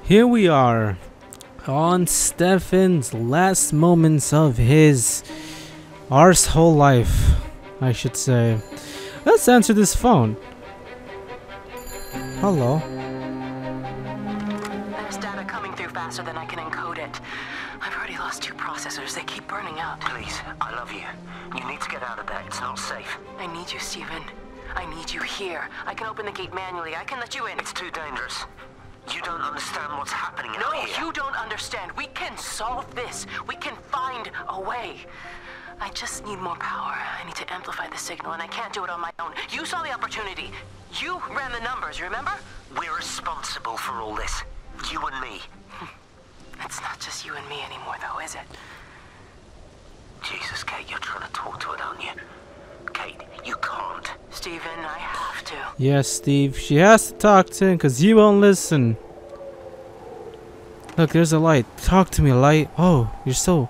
Here we are on Stephen's last moments of his arsehole life, I should say. Let's answer this phone. Hello. There's data coming through faster than I can encode it. I've already lost 2 processors. They keep burning out. Please, I love you. You need to get out of there. It's not safe. I need you, Stephen. I need you here. I can open the gate manually. I can let you in. It's too dangerous. You don't understand what's happening out here. No, you don't understand. We can solve this. We can find a way. I just need more power. I need to amplify the signal, and I can't do it on my own. You saw the opportunity. You ran the numbers, remember? We're responsible for all this. You and me. It's not just you and me anymore, though, is it? Jesus, Kate, you're trying to talk to her, aren't you? Kate, you can't. Stephen, I have to. Yes, Steve. She has to talk to him because he won't listen. Look, there's a light. Talk to me, light. Oh, you're so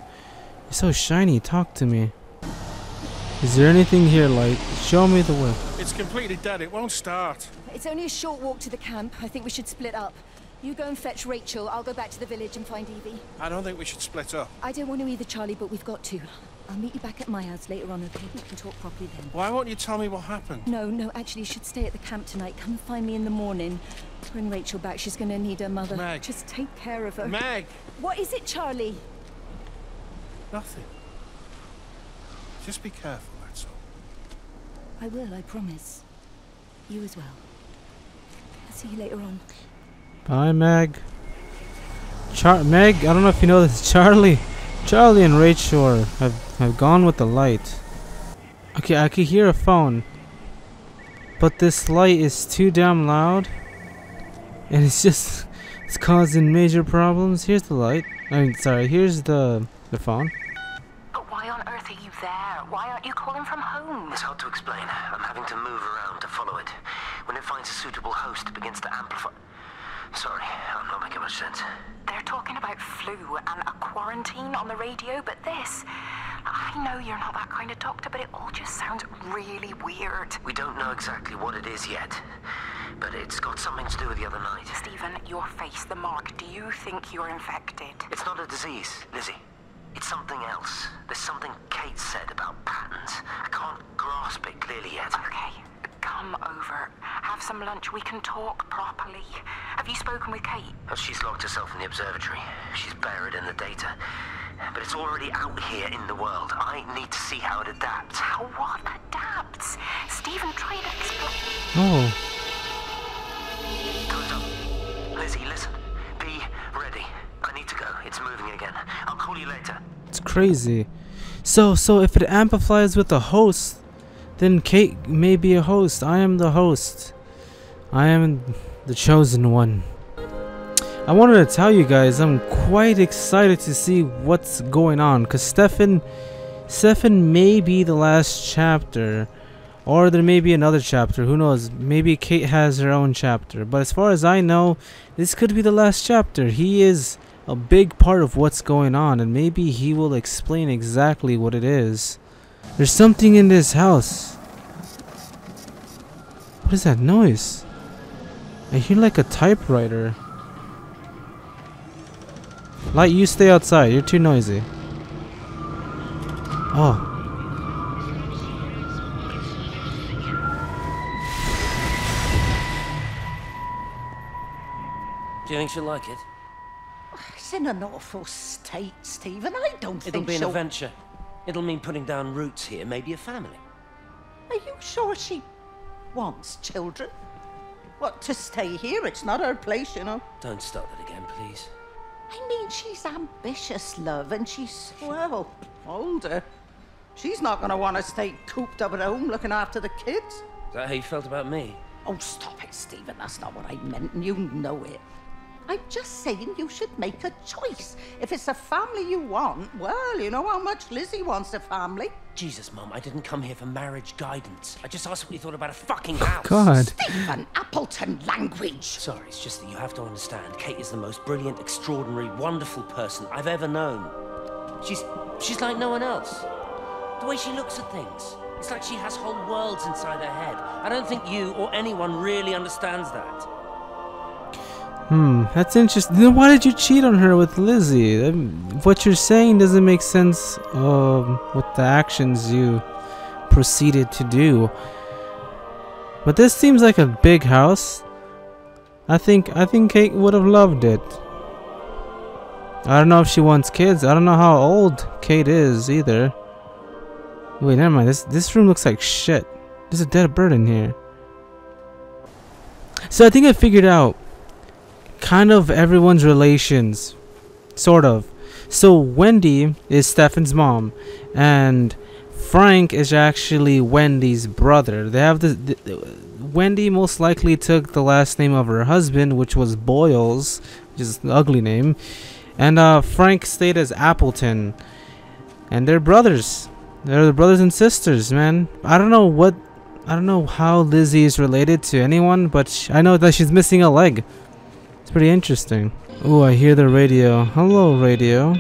shiny. Talk to me. Is there anything here, light? Show me the way. It's completely dead. It won't start. It's only a short walk to the camp. I think we should split up. You go and fetch Rachel. I'll go back to the village and find Evie. I don't think we should split up. I don't want to either, Charlie, but we've got to. I'll meet you back at my house later on, okay? We can talk properly then. Why won't you tell me what happened? No, actually, you should stay at the camp tonight. Come find me in the morning. Bring Rachel back. She's going to need her mother. Meg. Just take care of her. Meg! What is it, Charlie? Nothing. Just be careful, that's all. I will, I promise. You as well. I'll see you later on. Bye, Meg. Meg, I don't know if you know this. Charlie and Rachel have gone with the light. Okay, I can hear a phone, but this light is too damn loud, and it's causing major problems. Here's the light. Here's the phone. But why on earth are you there? Why aren't you calling from home? It's hard to explain. I'm having to move around to follow it. When it finds a suitable host, it begins to amplify. Sorry, I'm not making much sense. They're talking about flu and a quarantine on the radio, but this... I know you're not that kind of doctor, but it all just sounds really weird. We don't know exactly what it is yet, but it's got something to do with the other night. Stephen, your face, the mark, do you think you're infected? It's not a disease, Lizzie. It's something else. There's something Kate said about patterns. I can't grasp it clearly yet. Okay, come over. Have some lunch. We can talk properly. Have you spoken with Kate? Well, she's locked herself in the observatory. She's buried in the data. But it's already out here in the world. I need to see how it adapts. How what adapts? Stephen, try to explain. Oh. Time's up. Lizzie, listen. Be ready. I need to go. It's moving again. I'll call you later. It's crazy. So if it amplifies with the host, then Kate may be a host. I am the host. I am the chosen one. I wanted to tell you guys I'm quite excited to see what's going on, because Stephen may be the last chapter, or there may be another chapter. Who knows? Maybe Kate has her own chapter. But as far as I know, this could be the last chapter. He is a big part of what's going on, and maybe he will explain exactly what it is. There's something in this house. What is that noise? I hear like a typewriter. Light, you stay outside. You're too noisy. Oh. Do you think she'll like it? It's in an awful state, Stephen. I don't It'll think be an she'll... adventure. It'll mean putting down roots here, maybe a family. Are you sure she wants children? What, to stay here? It's not her place, you know. Don't start that again, please. I mean, she's ambitious, love, and she's, well, older. She's not going to want to stay cooped up at home looking after the kids. Is that how you felt about me? Oh, stop it, Stephen. That's not what I meant, and you know it. I'm just saying you should make a choice. If it's a family you want, well, you know how much Lizzie wants a family. Jesus, Mum, I didn't come here for marriage guidance. I just asked what you thought about a fucking house. God. Stephen, Appleton language. Sorry, it's just that you have to understand. Kate is the most brilliant, extraordinary, wonderful person I've ever known. She's like no one else. The way she looks at things. It's like she has whole worlds inside her head. I don't think you or anyone really understands that. That's interesting. Then why did you cheat on her with Lizzie? What you're saying doesn't make sense with the actions you proceeded to do. But this seems like a big house. I think Kate would have loved it. I don't know if she wants kids. I don't know how old Kate is either. Wait, never mind. This room looks like shit. There's a dead bird in here. So I think I figured out kind of everyone's relations, sort of. So Wendy is Stefan's mom, and Frank is actually Wendy's brother. They have Wendy most likely took the last name of her husband, which was Boyles, which is an ugly name, and Frank stayed as Appleton, and they're brothers. They're the brothers and sisters, man. I don't know how Lizzie is related to anyone, but I know that she's missing a leg. It's pretty interesting. Ooh, I hear the radio. Hello, radio.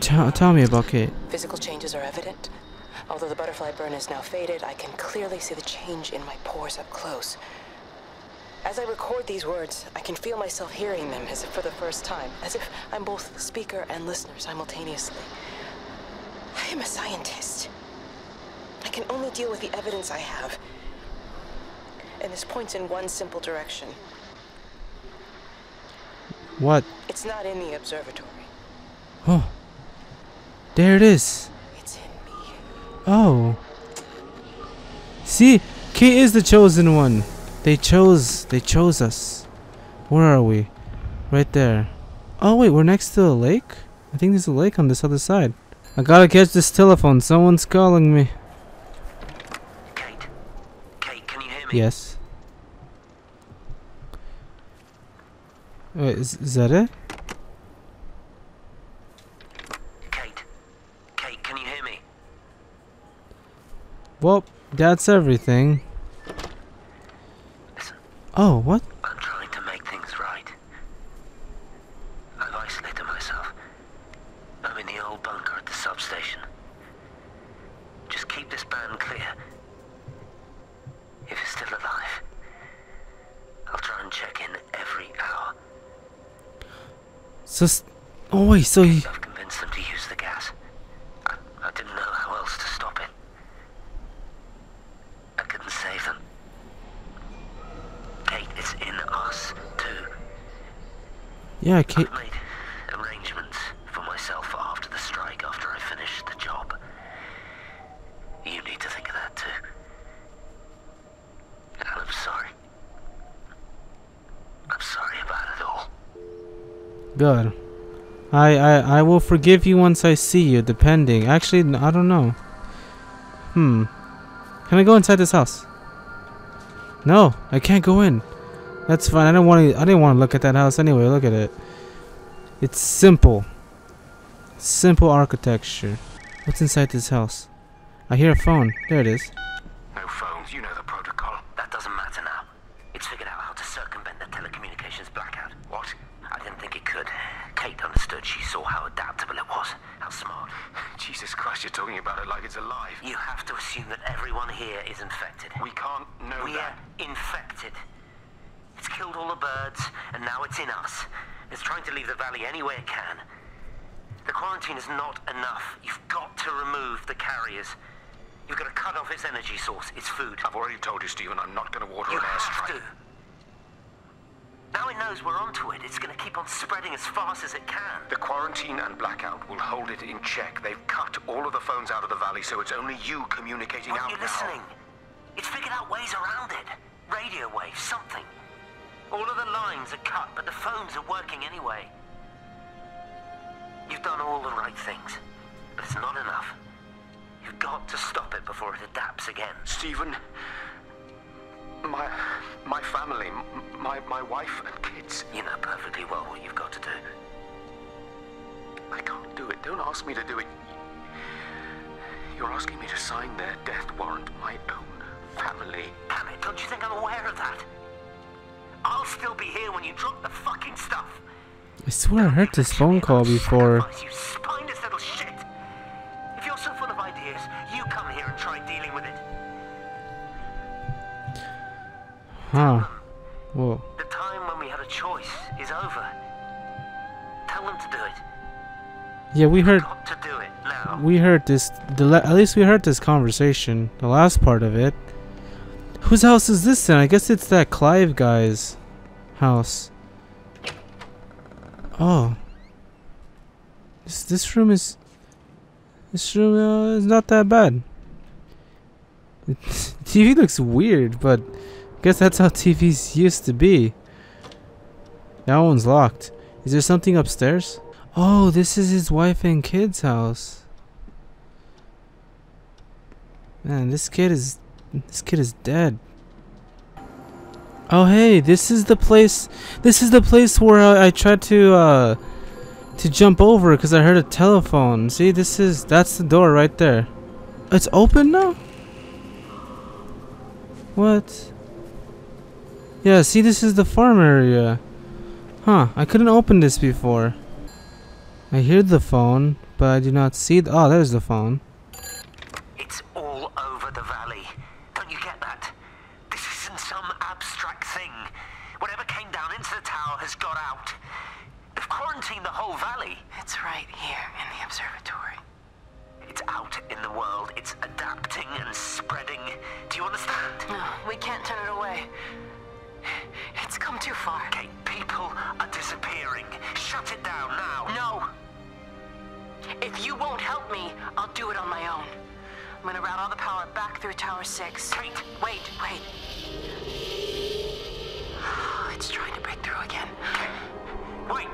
Tell me about Kate. Physical changes are evident. Although the butterfly burn is now faded, I can clearly see the change in my pores up close. As I record these words, I can feel myself hearing them as if for the first time, as if I'm both speaker and listener simultaneously. I am a scientist. I can only deal with the evidence I have. And this points in one simple direction. What? It's not in the observatory. Oh. There it is. It's in me. Oh. See, Kate is the chosen one. They chose us. Where are we? Right there. Oh wait, we're next to a lake? I think there's a lake on this other side. I gotta catch this telephone. Someone's calling me. Kate? Kate, can you hear me? Yes. Wait, is that it? Kate? Kate, can you hear me? Well, that's everything. Listen. Oh, what? I'm trying to make things right. I've isolated myself. I'm in the old bunker at the substation. Just keep this band clear. If it's still alive, I'll try and check in every hour. So, oh wait, so he... I've convinced them to use the gas. I didn't know how else to stop it. I couldn't save them. Kate, it's in us, too. Yeah, Kate... I've made arrangements for myself after the strike, after I finish the job. You need to think of that, too. And I'm sorry. I'm sorry about it all. Good. I will forgive you once I see you, depending. Actually, I don't know. Can I go inside this house? No, I can't go in. That's fine. I didn't want to look at that house anyway. Look at it. It's simple. Simple architecture. What's inside this house? I hear a phone. There it is. No phones, you know the protocol. That doesn't matter now. It's figured out how to circumvent the telecommunications blackout. What? I didn't think it could. Kate understood. She saw how adaptable it was. How smart. Jesus Christ, you're talking about it like it's alive. You have to assume that everyone here is infected. We can't know We're that. infected. It's killed all the birds, and now it's in us. It's trying to leave the valley any way it can. The quarantine is not enough. You've got to remove the carriers. You've got to cut off its energy source, its food. I've already told you, Stephen, I'm not going to water You an have airstrike. to. Now it knows we're onto it. It's going to keep on spreading as fast as it can. The quarantine and blackout will hold it in check. They've cut all of the phones out of the valley, so it's only you communicating Aren't out you now. listening? It's figured out ways around it. Radio waves, something. All of the lines are cut, but the phones are working anyway. You've done all the right things, but it's not enough. You've got to stop it before it adapts again. Stephen, my family, my wife and kids. You know perfectly well what you've got to do. I can't do it. Don't ask me to do it. You're asking me to sign their death warrant. My own family. Damn it, don't you think I'm aware of that? I'll still be here when you drop the fucking stuff. I swear I heard this phone call before. You spineless little shit. If you're so full of ideas, you come here and try dealing with it. Huh. Whoa. The time when we had a choice is over. Tell them to do it. Yeah, we heard. Got to do it now. We heard this. At least we heard this conversation. The last part of it. Whose house is this then? I guess it's that Clive guy's house. Oh. This room is. This room is not that bad. The TV looks weird, but I guess that's how TVs used to be. That one's locked. Is there something upstairs? Oh, this is his wife and kid's house. Man, this kid is dead. Oh hey, this is the place. This is the place where I tried to jump over because I heard a telephone. See, that's the door right there. It's open now? What? Yeah, see, this is the farm area. Huh, I couldn't open this before. I hear the phone, but I do not see oh, there's the phone. It's all over the valley. Don't you get that? This isn't some abstract thing. Whatever came down into the tower has got out. They've quarantined the whole valley. It's right here in the observatory. It's out in the world. It's adapting and spreading. Do you understand? No, we can't turn it away. It's come too far. Okay, people are disappearing. Shut it down now. No! If you won't help me, I'll do it on my own. I'm gonna route all the power back through Tower 6. Kate! Wait. It's trying to break through again. Wait!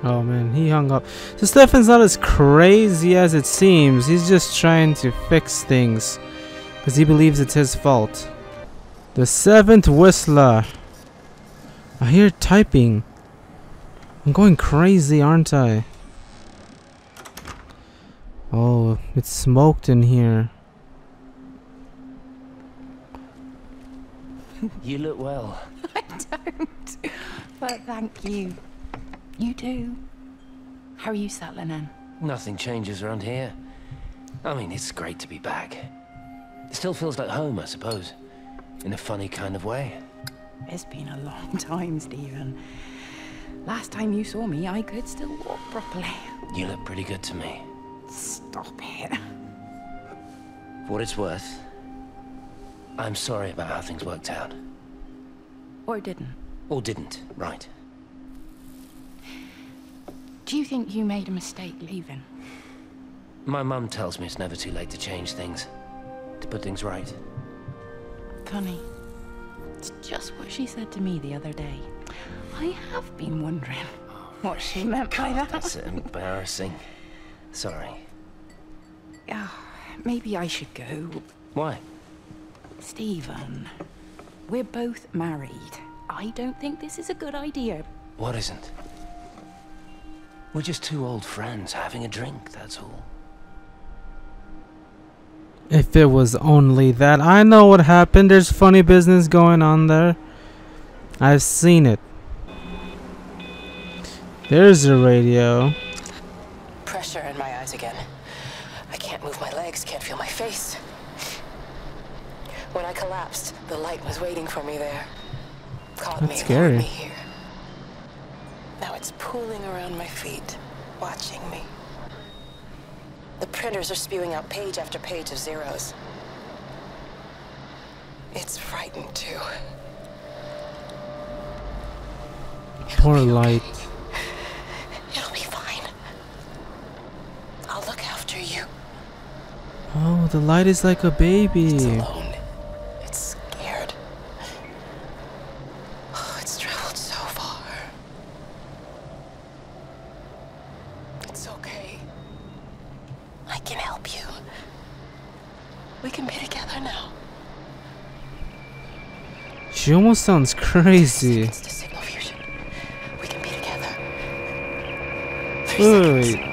Oh man, he hung up. So Stefan's not as crazy as it seems. He's just trying to fix things because he believes it's his fault. The seventh Whistler. I hear typing. I'm going crazy, aren't I? Oh, it's smoked in here. You look well. I don't, but thank you. You do. How are you settling in? Nothing changes around here. I mean, it's great to be back. It still feels like home, I suppose. In a funny kind of way. It's been a long time, Stephen. Last time you saw me, I could still walk properly. You look pretty good to me. Stop it. For what it's worth, I'm sorry about how things worked out. Or didn't. Or didn't, right. Do you think you made a mistake leaving? My mum tells me it's never too late to change things. To put things right. Funny. It's just what she said to me the other day. I have been wondering what she meant by that. That's embarrassing. Sorry. Maybe I should go. Why? Stephen, we're both married. I don't think this is a good idea. What isn't? We're just two old friends having a drink, that's all. If it was only that. I know what happened. There's funny business going on there. I've seen it. There's the radio. Pressure in my eyes again. I can't move my legs, can't feel my face. When I collapsed, the light was waiting for me there. Caught That's me, scary. lured me here. Now it's pooling around my feet, watching me. The printers are spewing out page after page of zeros. It's frightened too. Poor light. It'll be fine. I'll look after you. Oh, the light is like a baby. It's alone. It's scared. Oh, it's traveled so far. It's okay. I can help you. We can be together now. She almost sounds crazy. It's the signal fusion. We can be together. 3 Wait. seconds.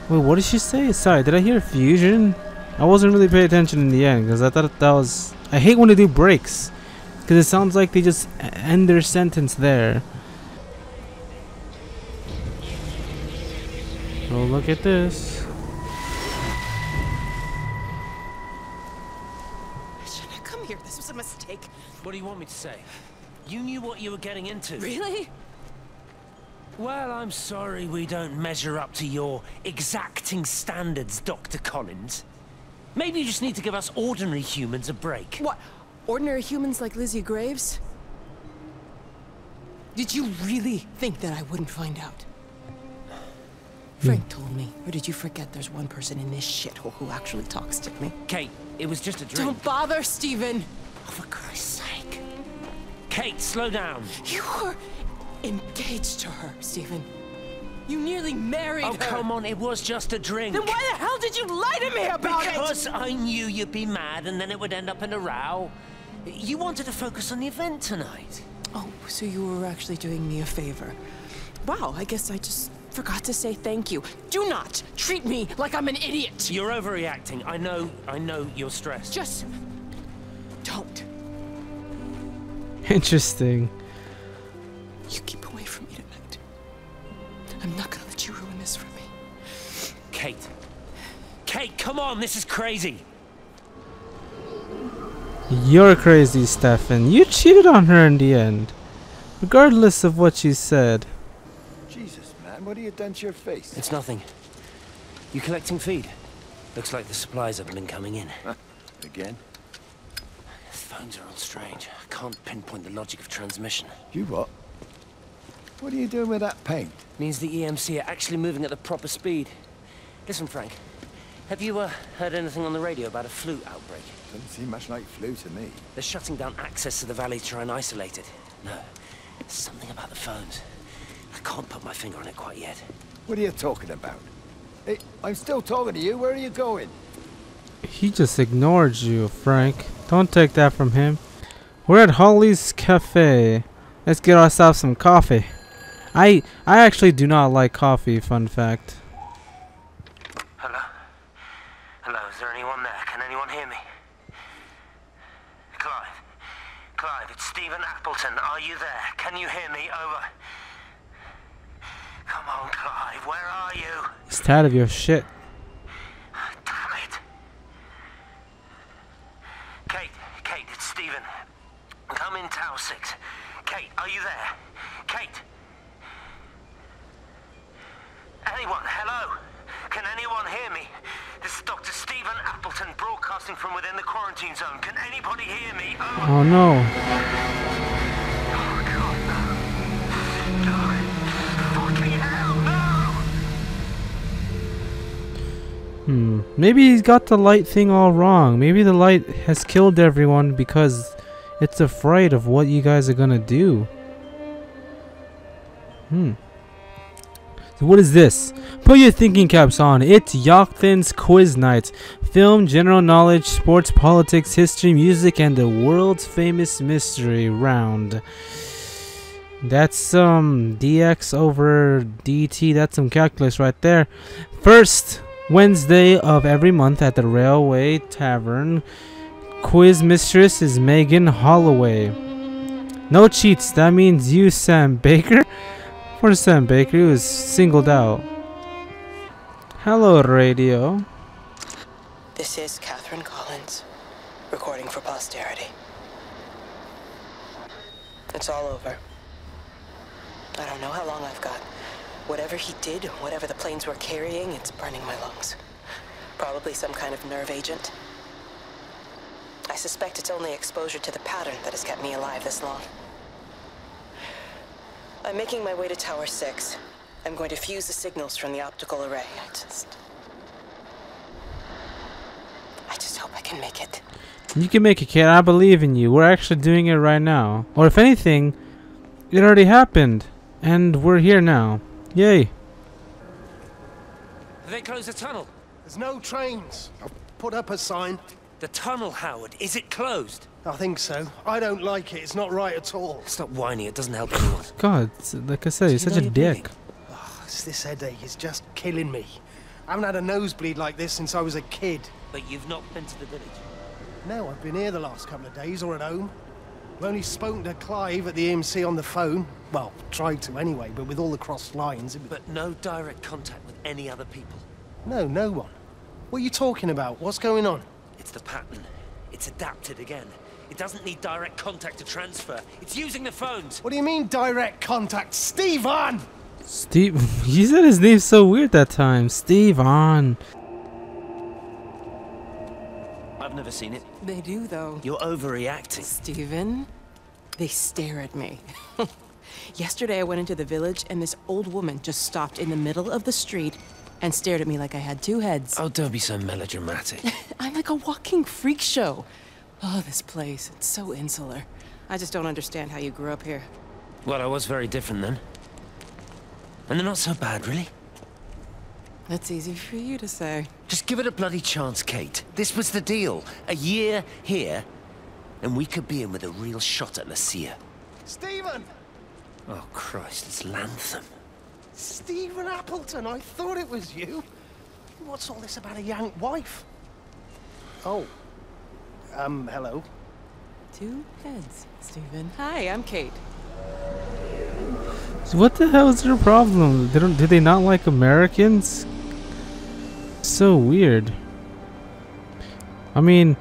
2. Wait, what did she say? Sorry, did I hear fusion? I wasn't really paying attention in the end because I thought that was... I hate when they do breaks because it sounds like they just end their sentence there. Oh, look at this. came here. This was a mistake. What do you want me to say? You knew what you were getting into. Really? Well, I'm sorry we don't measure up to your exacting standards, Dr. Collins. Maybe you just need to give us ordinary humans a break. What? Ordinary humans like Lizzie Graves? Did you really think that I wouldn't find out? Frank told me. Or did you forget there's one person in this shithole who actually talks to me? Kate, it was just a drink. Don't bother, Stephen! Oh, for Christ's sake. Kate, slow down. You were engaged to her, Stephen. You nearly married her. Oh, come on, it was just a drink. Then why the hell did you lie to me about it? Because I knew you'd be mad and then it would end up in a row. You wanted to focus on the event tonight. Oh, so you were actually doing me a favor. Wow, I guess I just forgot to say thank you. Do not treat me like I'm an idiot. You're overreacting. I know you're stressed. Just don't. Interesting. You keep away from me tonight. I'm not gonna let you ruin this for me. Kate. Kate, come on, this is crazy. You're crazy, Stephen. You cheated on her in the end. Regardless of what you said. Jesus, man, what have you done to your face? It's nothing. You collecting feed? Looks like the supplies haven't been coming in. Huh? Again? The phones are all strange. I can't pinpoint the logic of transmission. You what? What are you doing with that paint? Means the EMC are actually moving at the proper speed. Listen, Frank. Have you heard anything on the radio about a flu outbreak? Doesn't seem much like flu to me. They're shutting down access to the valley to try and isolate it. No, there's something about the phones. I can't put my finger on it quite yet. What are you talking about? Hey, I'm still talking to you. Where are you going? He just ignored you, Frank. Don't take that from him. We're at Holly's Cafe. Let's get ourselves some coffee. I actually do not like coffee, fun fact. Hello? Hello, is there anyone there? Can anyone hear me? Clive, it's Stephen Appleton. Are you there? Can you hear me? Over. Come on, Clive, where are you? He's tired of your shit. Damn it. Kate, it's Stephen. Come in Tower 6. Kate, are you there? Kate? Anyone, hello? Can anyone hear me? This is Dr. Stephen Appleton broadcasting from within the quarantine zone. Can anybody hear me? Over. Oh no. Oh, God, no. No. Fucking hell, no! Maybe he's got the light thing all wrong. Maybe the light has killed everyone because it's afraid of what you guys are gonna do. So what is this? Put your thinking caps on. It's Yaughton's Quiz Night. Film, general knowledge, sports, politics, history, music, and the world's famous mystery round. That's some dx over dt. That's some calculus right there. First Wednesday of every month at the Railway Tavern. Quiz mistress is Megan Holloway. No cheats. That means you, Sam Baker. Poor Sam Baker, he was singled out. Hello, radio. This is Catherine Collins, recording for posterity. It's all over. I don't know how long I've got. Whatever he did, whatever the planes were carrying, it's burning my lungs. Probably some kind of nerve agent. I suspect it's only exposure to the pattern that has kept me alive this long. I'm making my way to Tower 6. I'm going to fuse the signals from the optical array. I just hope I can make it. You can make it, kid. I believe in you. We're actually doing it right now. Or if anything, it already happened. And we're here now. Yay. Have they closed the tunnel? There's no trains. I've put up a sign. The tunnel, Howard. Is it closed? I think so. I don't like it. It's not right at all. Stop whining. It doesn't help anyone. God, like I said, you're such a dick. Oh, this headache is just killing me. I haven't had a nosebleed like this since I was a kid. But you've not been to the village? No, I've been here the last couple of days or at home. I've only spoken to Clive at the EMC on the phone. Well, tried to anyway, but with all the crossed lines... But no direct contact with any other people? No, no one. What are you talking about? What's going on? It's the pattern. It's adapted again. It doesn't need direct contact to transfer. It's using the phones. What do you mean direct contact? Stephen! Steve, he said his name so weird that time. Stephen. I've never seen it. They do, though. You're overreacting. Stephen, they stare at me. Yesterday I went into the village and this old woman just stopped in the middle of the street and stared at me like I had two heads. Oh, don't be so melodramatic. I'm like a walking freak show. Oh, this place, it's so insular. I just don't understand how you grew up here. Well, I was very different then. And they're not so bad, really. That's easy for you to say. Just give it a bloody chance, Kate. This was the deal. A year here, and we could be in with a real shot at Lucia. Stephen! Oh, Christ, it's Lantham. Stephen Appleton, I thought it was you. What's all this about a Yank wife? Oh. Hello. Two heads, Stephen. Hi, I'm Kate. So what the hell is their problem? Do they not like Americans? So weird. I mean,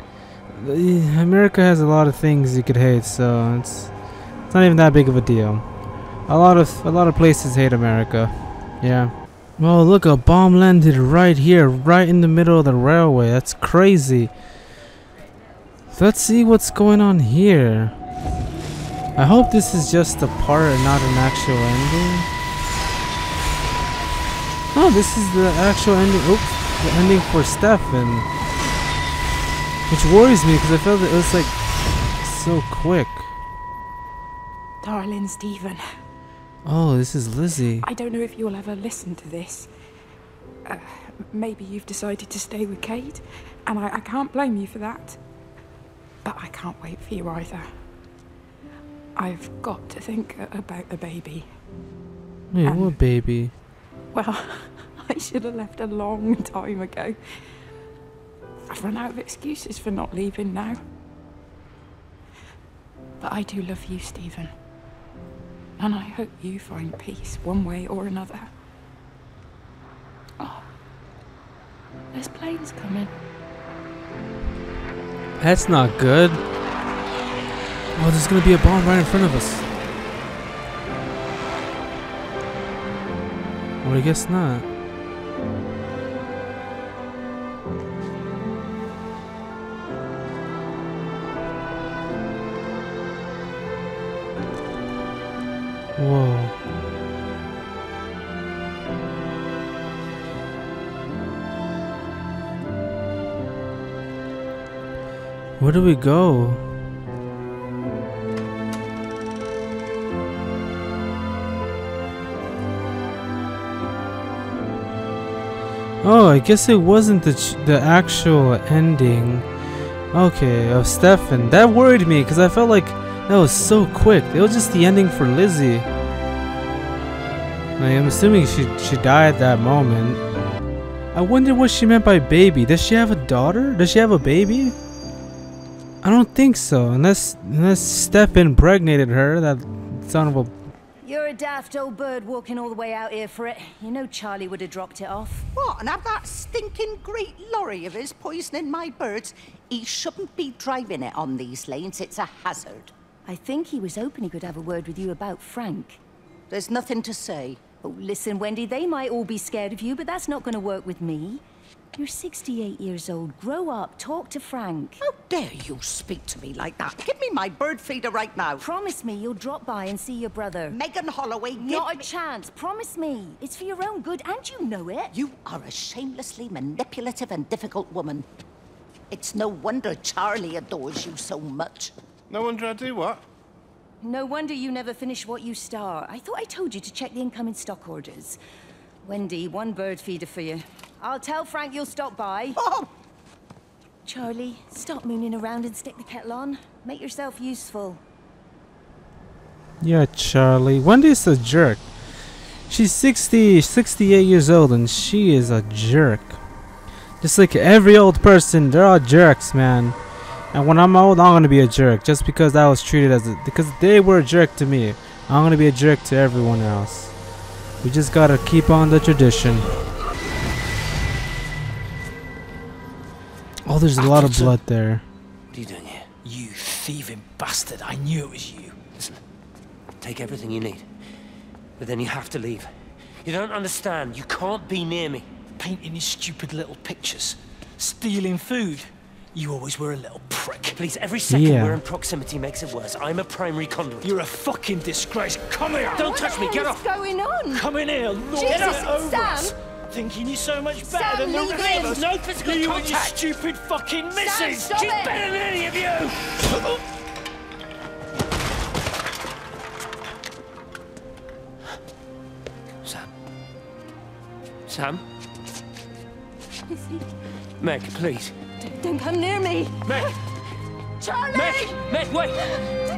America has a lot of things you could hate, so it's not even that big of a deal. A lot of places hate America. Yeah. Oh, look, a bomb landed right here, right in the middle of the railway. That's crazy. Let's see what's going on here. I hope this is just a part and not an actual ending. Oh, this is the actual ending. Oops, the ending for Stephen. Which worries me because I felt that it was like so quick. Darling Stephen. Oh, this is Lizzie. I don't know if you'll ever listen to this. Maybe you've decided to stay with Kate, and I can't blame you for that. But I can't wait for you either. I've got to think about the baby. Wait, what baby? Well, I should have left a long time ago. I've run out of excuses for not leaving now. But I do love you, Stephen. And I hope you find peace one way or another. Oh, there's planes coming. That's not good. Oh, there's gonna be a bomb right in front of us. Well, I guess not. Whoa. Where do we go? Oh, I guess it wasn't the actual ending. Okay, of Stephen. That worried me because I felt like that was so quick. It was just the ending for Lizzie. Like, I'm assuming she died at that moment. I wonder what she meant by baby. Does she have a daughter? Does she have a baby? I don't think so. Unless Steph impregnated her. That son of a... You're a daft old bird walking all the way out here for it. You know Charlie would have dropped it off. What, and have that stinking great lorry of his poisoning my birds? He shouldn't be driving it on these lanes. It's a hazard. I think he was hoping he could have a word with you about Frank. There's nothing to say. Oh, listen, Wendy, they might all be scared of you, but that's not going to work with me. You're 68 years old. Grow up. Talk to Frank. How dare you speak to me like that? Give me my bird feeder right now. Promise me you'll drop by and see your brother. Megan Holloway, Not a chance. Promise me. It's for your own good, and you know it. You are a shamelessly manipulative and difficult woman. It's no wonder Charlie adores you so much. No wonder I do what? No wonder you never finish what you start. I thought I told you to check the incoming stock orders. Wendy, one bird feeder for you. I'll tell Frank you'll stop by. Oh! Charlie, stop mooning around and stick the kettle on. Make yourself useful. Yeah, Charlie. Wendy's a jerk. She's 68 years old and she is a jerk. Just like every old person, they're all jerks, man. And when I'm old, I'm gonna be a jerk. Just because I was treated as because they were a jerk to me. I'm gonna be a jerk to everyone else. We just gotta keep on the tradition. Oh, there's a lot of blood there. What are you doing here? You thieving bastard, I knew it was you. Listen, take everything you need. But then you have to leave. You don't understand. You can't be near me. Painting your stupid little pictures. Stealing food. You always were a little prick. Please, every second we're in proximity makes it worse. I'm a primary conduit. You're a fucking disgrace. Come here! Don't touch me, get off! What's going on? Come in here, Lord, Jesus, get over Sam! us. Thinking you're so much better Sam, than the leave rest him. of us. No physical you contact. and your stupid fucking missus. stop She's it. better than any of you. Sam? Lizzie, Meg, please. don't come near me. Meg! Charlie! Meg, wait!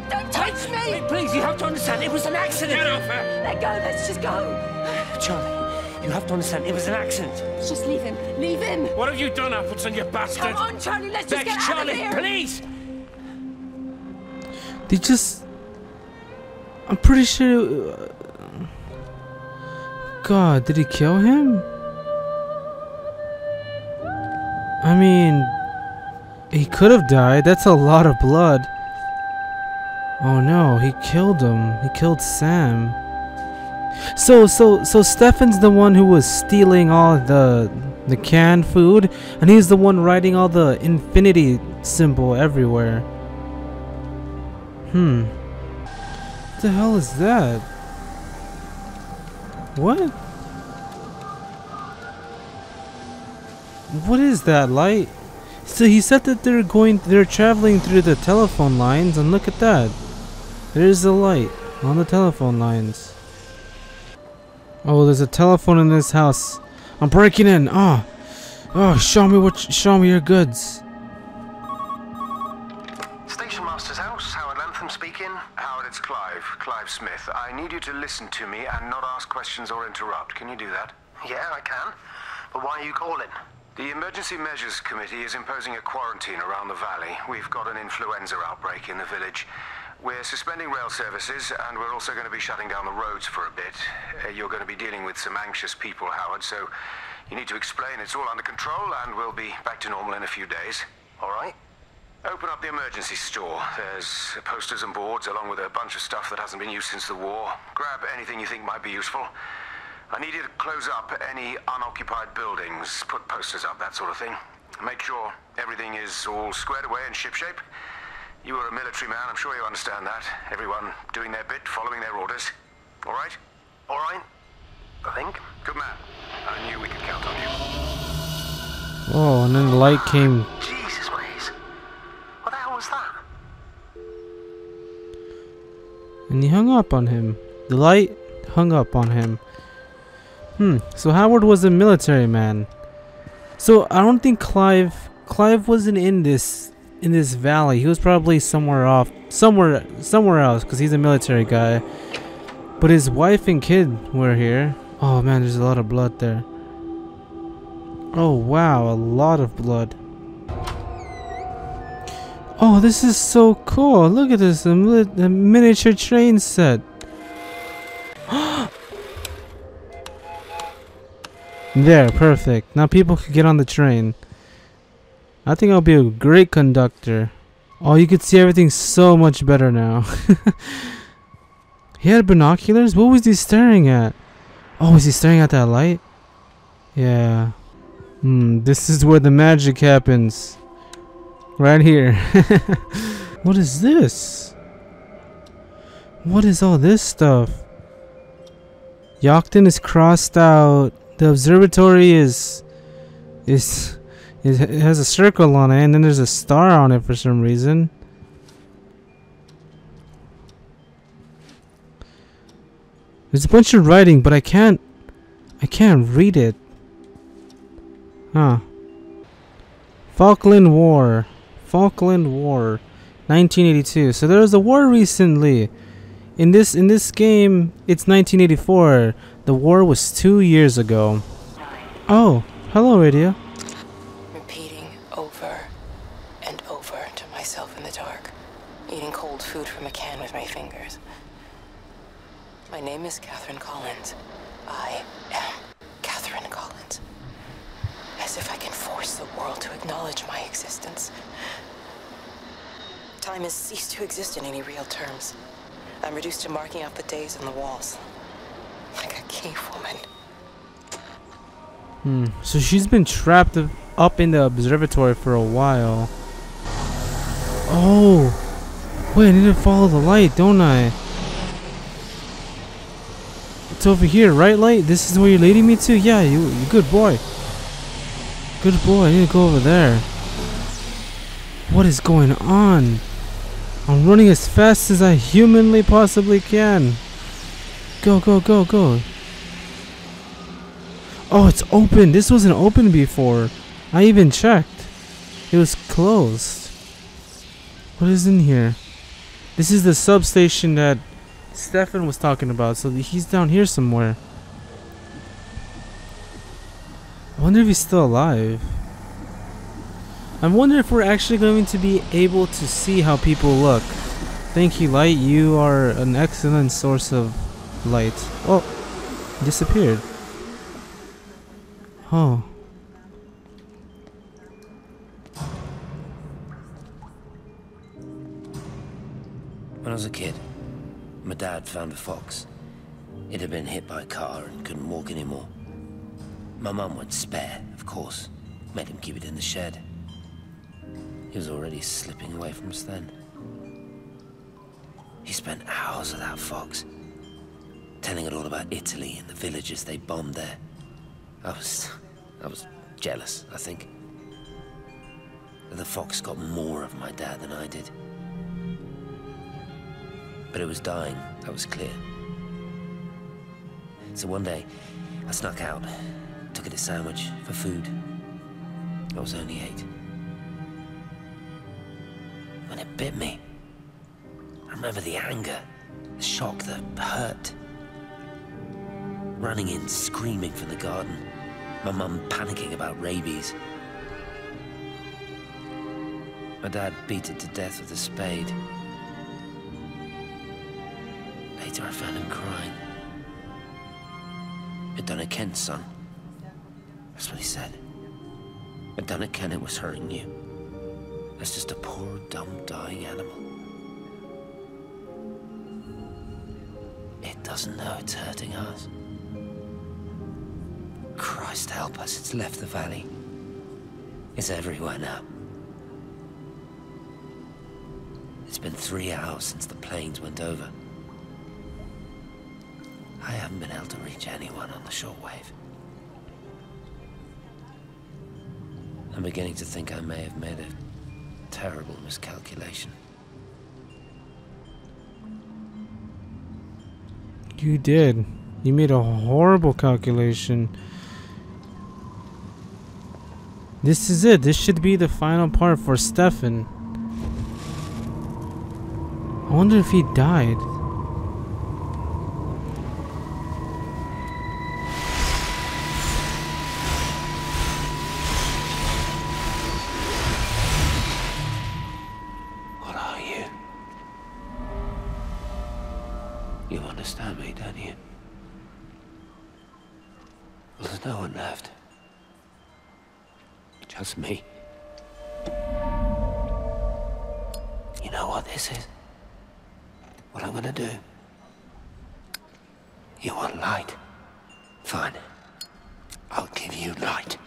Don't touch me! Wait, please, you have to understand, it was an accident! Get off her! Let go, let's just go. Charlie, you have to understand, it was an accident. Just leave him, leave him. What have you done, Appleton, you bastard? Come on, Charlie, let's just Meg, get out Charlie, of here. please! They just... I'm pretty sure... God, did he kill him? I mean... He could have died. That's a lot of blood. Oh no, he killed him. He killed Sam. So Stefan's the one who was stealing all the canned food, and he's the one writing all the infinity symbol everywhere. What the hell is that? What? What is that light? So he said that they're traveling through the telephone lines, and look at that. There's the light on the telephone lines. Oh, there's a telephone in this house. I'm breaking in. Oh, show me your goods. Station Master's house, Howard Lantham speaking. Howard, it's Clive Smith. I need you to listen to me and not ask questions or interrupt. Can you do that? Yeah, I can. But why are you calling? The Emergency Measures Committee is imposing a quarantine around the valley. We've got an influenza outbreak in the village. We're suspending rail services, and we're also going to be shutting down the roads for a bit. You're going to be dealing with some anxious people, Howard, so you need to explain it's all under control, and we'll be back to normal in a few days. All right? Open up the emergency store. There's posters and boards, along with a bunch of stuff that hasn't been used since the war. Grab anything you think might be useful. I need you to close up any unoccupied buildings, put posters up, that sort of thing. Make sure everything is all squared away and shipshape. You are a military man, I'm sure you understand that. Everyone doing their bit, following their orders. All right? All right, I think. Good man. I knew we could count on you. Oh, and then the light came. Jesus, Maze. What the hell was that? And he hung up on him. The light hung up on him. So Howard was a military man. So I don't think Clive wasn't in this valley. He was probably somewhere else, because he's a military guy. But his wife and kid were here. Oh man, there's a lot of blood there. Oh wow, a lot of blood. Oh, this is so cool. Look at this, a miniature train set. There, perfect. Now people can get on the train. I think I'll be a great conductor. Oh, you can see everything so much better now. He had binoculars? What was he staring at? Oh, was he staring at that light? Yeah. This is where the magic happens. Right here. What is this? What is all this stuff? Yaughton is crossed out. The observatory it has a circle on it, and then there's a star on it for some reason. There's a bunch of writing, but I can't read it. Huh. Falkland War, 1982. So there was a war recently. In this game, it's 1984. The war was 2 years ago. Oh, hello, radio. Repeating over and over to myself in the dark, eating cold food from a can with my fingers. My name is Catherine Collins. I am Catherine Collins. As if I can force the world to acknowledge my existence. Time has ceased to exist in any real terms. I'm reduced to marking out the days on the walls. Like a cave woman. So she's been trapped up in the observatory for a while. Oh. Wait, I need to follow the light, don't I? It's over here, right, light? This is where you're leading me to? Yeah, you good boy. Good boy, I need to go over there. What is going on? I'm running as fast as I humanly possibly can. Go, go, go, go. Oh, it's open. This wasn't open before. I even checked. It was closed. What is in here? This is the substation that Stephen was talking about. So he's down here somewhere. I wonder if he's still alive. I wonder if we're actually going to be able to see how people look. Thank you, light. You are an excellent source of light. Oh, disappeared. Oh. When I was a kid, my dad found a fox. It had been hit by a car and couldn't walk anymore. My mum went spare, of course. Made him keep it in the shed. He was already slipping away from us then. He spent hours with that fox, telling it all about Italy and the villages they bombed there. I was jealous, I think. The fox got more of my dad than I did. But it was dying, that was clear. So one day, I snuck out, took it a sandwich for food. I was only 8. When it bit me, I remember the anger, the shock, the hurt. Running in, screaming from the garden. My mum panicking about rabies. My dad beat it to death with a spade. Later I found him crying. I'd done it, Ken's son. That's what he said. I'd done it, Ken, it was hurting you. That's just a poor, dumb, dying animal. It doesn't know it's hurting us. Christ help us, it's left the valley. It's everywhere now. It's been 3 hours since the planes went over. I haven't been able to reach anyone on the shortwave. I'm beginning to think I may have made a terrible miscalculation. You did. You made a horrible calculation. This is it. This should be the final part for Stephen. I wonder if he died. What are you? You understand me, don't you? Well, there's no one left. Just me. You know what this is? What I'm gonna do? You want light? Fine. I'll give you light.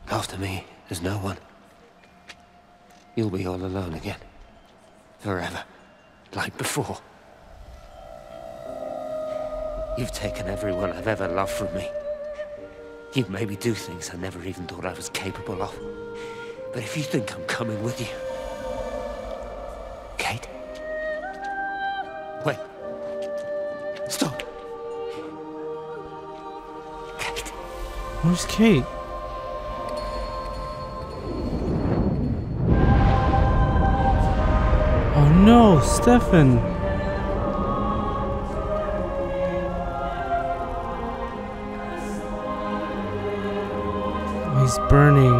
After me, there's no one. You'll be all alone again. Forever. Like before. You've taken everyone I've ever loved from me. You've made me do things I never even thought I was capable of. But if you think I'm coming with you... Kate? Wait. Stop. Kate. Where's Kate? Oh no, Stephen. He's burning.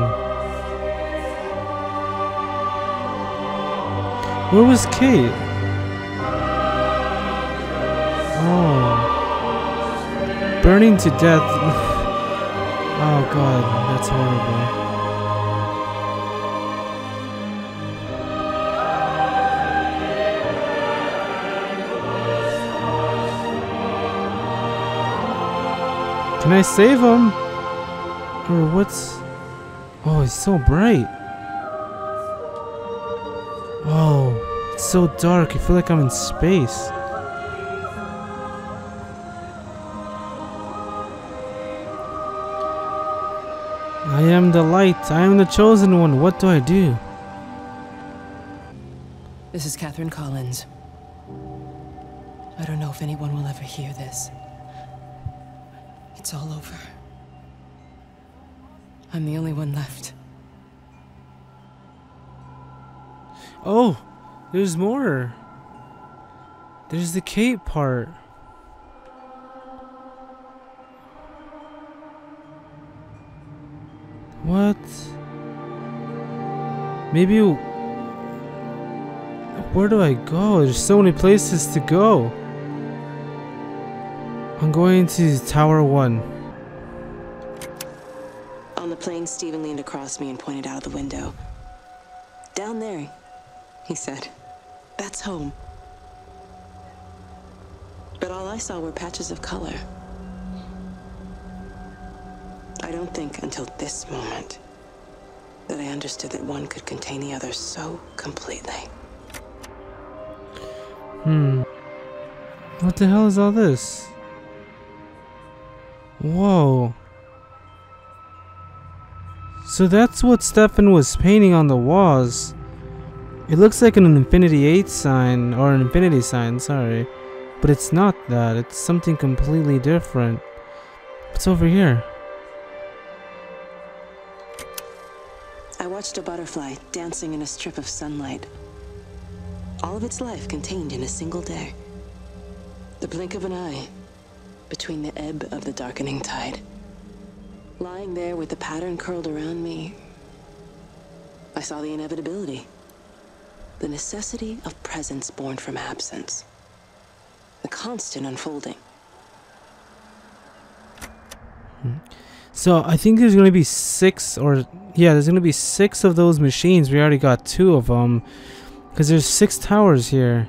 Where was Kate? Oh. Burning to death. Oh god, that's horrible. Can I save him? Or what's... Oh, it's so bright. Oh, it's so dark. I feel like I'm in space. I am the light. I am the chosen one. What do I do? This is Catherine Collins. I don't know if anyone will ever hear this. It's all over. I'm the only one left. Oh, there's more. There's the Kate part. What? Maybe... Where do I go? There's so many places to go. I'm going to Tower 1. On the plane, Stephen leaned across me and pointed out the window. Down there, he said. That's home. But all I saw were patches of color. I don't think until this moment that I understood that one could contain the other so completely. What the hell is all this? Whoa. So that's what Stephen was painting on the walls. It looks like an infinity 8 sign, or an infinity sign, sorry. But it's not that, it's something completely different. What's over here? I watched a butterfly dancing in a strip of sunlight. All of its life contained in a single day. The blink of an eye between the ebb of the darkening tide. Lying there with the pattern curled around me, I saw the inevitability. The necessity of presence born from absence. The constant unfolding. So I think there's gonna be 6 or... Yeah, there's gonna be 6 of those machines. We already got 2 of them. Because there's 6 towers here.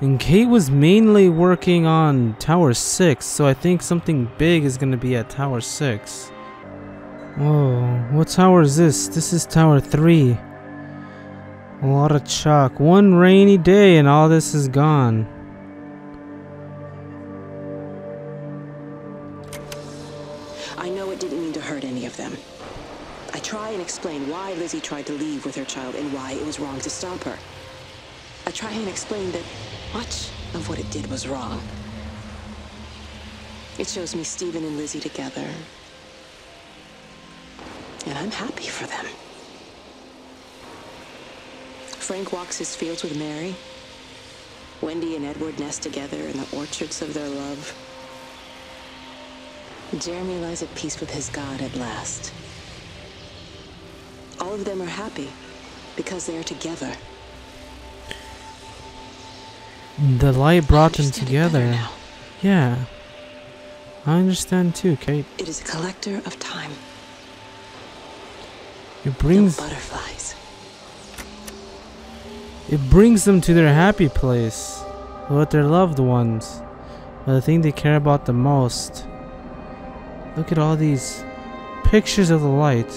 And Kate was mainly working on Tower 6. So I think something big is gonna be at Tower 6. Whoa, what tower is this? This is Tower 3. A lot of chalk. One rainy day and all this is gone. I know it didn't mean to hurt any of them. I try and explain why Lizzie tried to leave with her child and why it was wrong to stop her. I try and explain that much of what it did was wrong. It shows me Stephen and Lizzie together. And I'm happy for them. Frank walks his fields with Mary. Wendy and Edward nest together in the orchards of their love. Jeremy lies at peace with his God at last. All of them are happy because they are together. The light brought them together. Yeah. I understand too, Kate. It is a collector of time. It brings... No butterflies. It brings them to their happy place. With their loved ones. The thing they care about the most. Look at all these pictures of the light.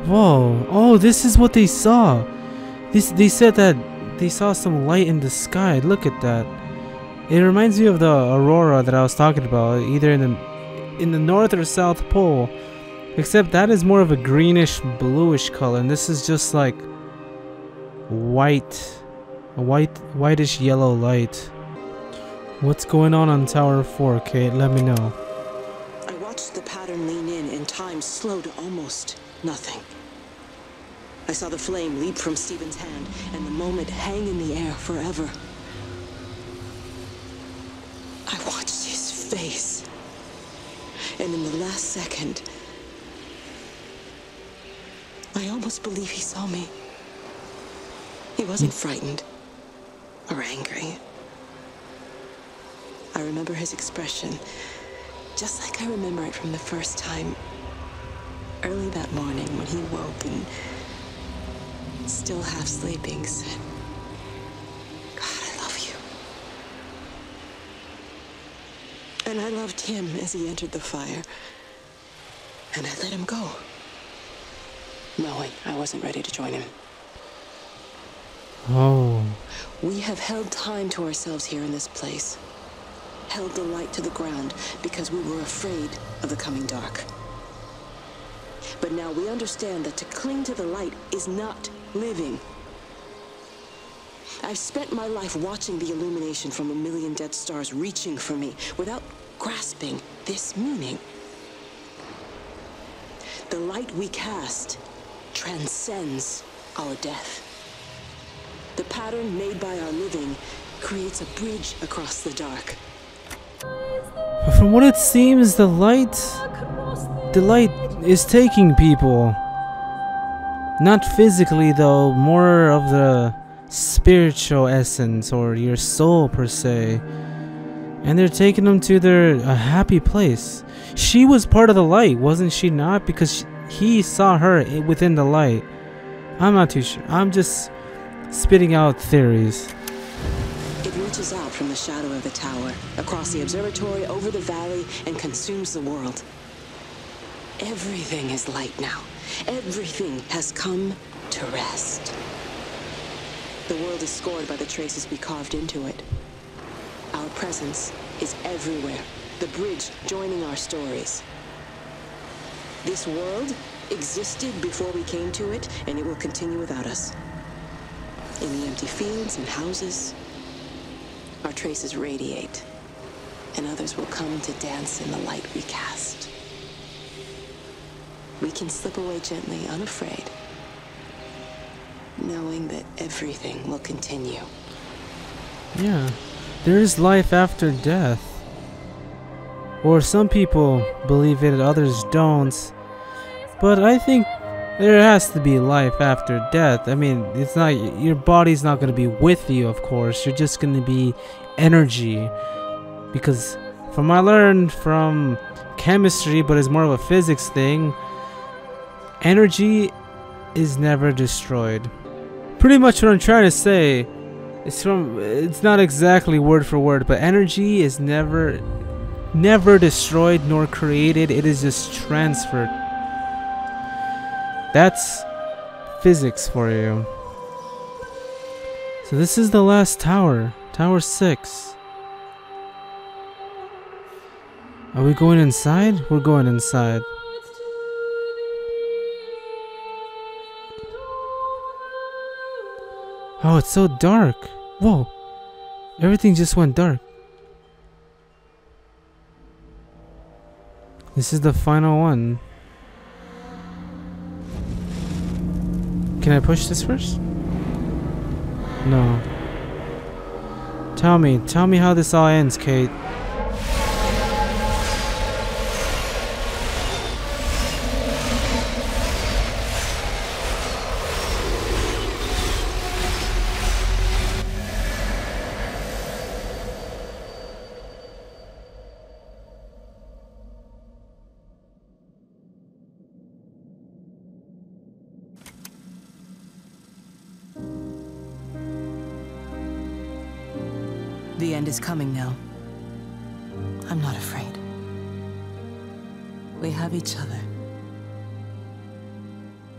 Whoa. Oh, this is what they saw. They said that they saw some light in the sky. Look at that. It reminds me of the aurora that I was talking about. Either in the north or south pole. Except that is more of a greenish bluish color. And this is just like white. A whitish yellow light. What's going on Tower 4, Kate? Let me know. I watched the pattern lean in and time slow to almost nothing. I saw the flame leap from Stephen's hand and the moment hang in the air forever. I watched his face. And in the last second, I almost believe he saw me. He wasn't frightened or angry. I remember his expression, just like I remember it from the first time, early that morning when he woke and, still half sleeping, said, "God, I love you." And I loved him as he entered the fire. And I let him go, knowing I wasn't ready to join him. Oh. We have held time to ourselves here in this place. Held the light to the ground because we were afraid of the coming dark. But now we understand that to cling to the light is not living. I've spent my life watching the illumination from a million dead stars reaching for me without grasping this meaning. The light we cast transcends our death. The pattern made by our living creates a bridge across the dark. From what it seems, the light is taking people. Not physically though, more of the spiritual essence or your soul per se. And they're taking them to a happy place. She was part of the light, wasn't she not? Because he saw her within the light. I'm not too sure. I'm just spitting out theories. It reaches out from the shadow of the tower, across the observatory, over the valley, and consumes the world. Everything is light now. Everything has come to rest. The world is scored by the traces we carved into it. Our presence is everywhere, the bridge joining our stories. This world existed before we came to it, and it will continue without us. In the empty fields and houses, our traces radiate, and others will come to dance in the light we cast. We can slip away gently, unafraid, knowing that everything will continue. Yeah, there is life after death. Or some people believe it, others don't. But I think there has to be life after death. I mean, it's not, your body's not going to be with you, of course. You're just going to be energy. Because from I learned from chemistry, but it's more of a physics thing, energy is never destroyed. Pretty much what I'm trying to say, it's not exactly word for word, but energy is never destroyed nor created. It is just transferred. That's physics for you. So this is the last tower, Tower 6. Are we going inside? We're going inside. Oh, it's so dark. Whoa. Everything just went dark. This is the final one. Can I push this first? No. Tell me how this all ends, Kate. The end is coming now. I'm not afraid. We have each other.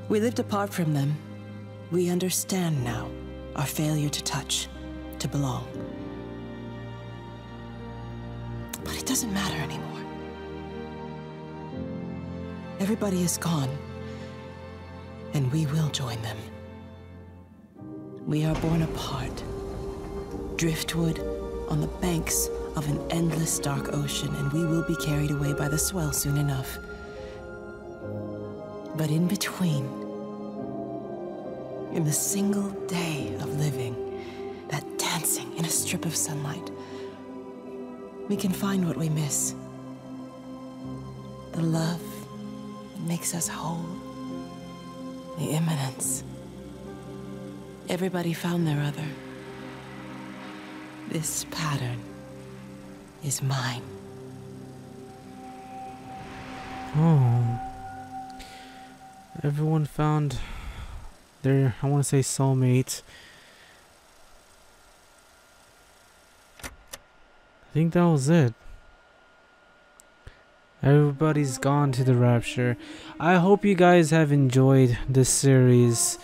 We lived apart from them. We understand now our failure to touch, to belong. But it doesn't matter anymore. Everybody is gone, and we will join them. We are born apart, driftwood on the banks of an endless dark ocean, and we will be carried away by the swell soon enough. But in between, in the single day of living, that dancing in a strip of sunlight, we can find what we miss. The love that makes us whole. The imminence. Everybody found their other. This pattern is mine. Oh. Everyone found their, I want to say, soulmate. I think that was it. Everybody's gone to the Rapture. I hope you guys have enjoyed this series.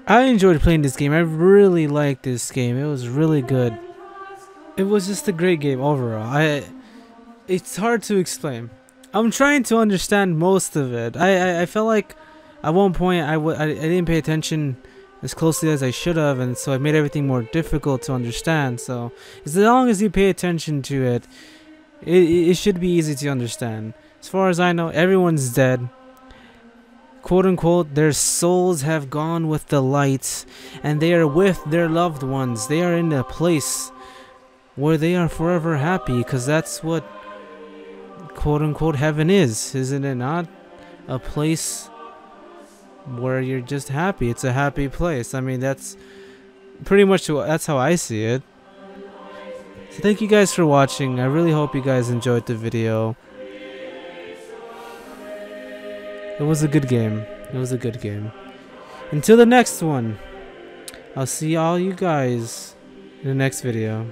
I enjoyed playing this game. I really liked this game. It was really good. It was just a great game overall. It's hard to explain. I'm trying to understand most of it. I felt like at one point I didn't pay attention as closely as I should have, and so it made everything more difficult to understand. So as long as you pay attention to it, it should be easy to understand. As far as I know, everyone's dead. Quote unquote, their souls have gone with the light, and they are with their loved ones. They are in a place where they are forever happy, because that's what quote unquote heaven is, isn't it not? A place where you're just happy. It's a happy place. I mean, that's pretty much that's how I see it. So thank you guys for watching. I really hope you guys enjoyed the video. It was a good game. It was a good game. Until the next one, I'll see all you guys in the next video.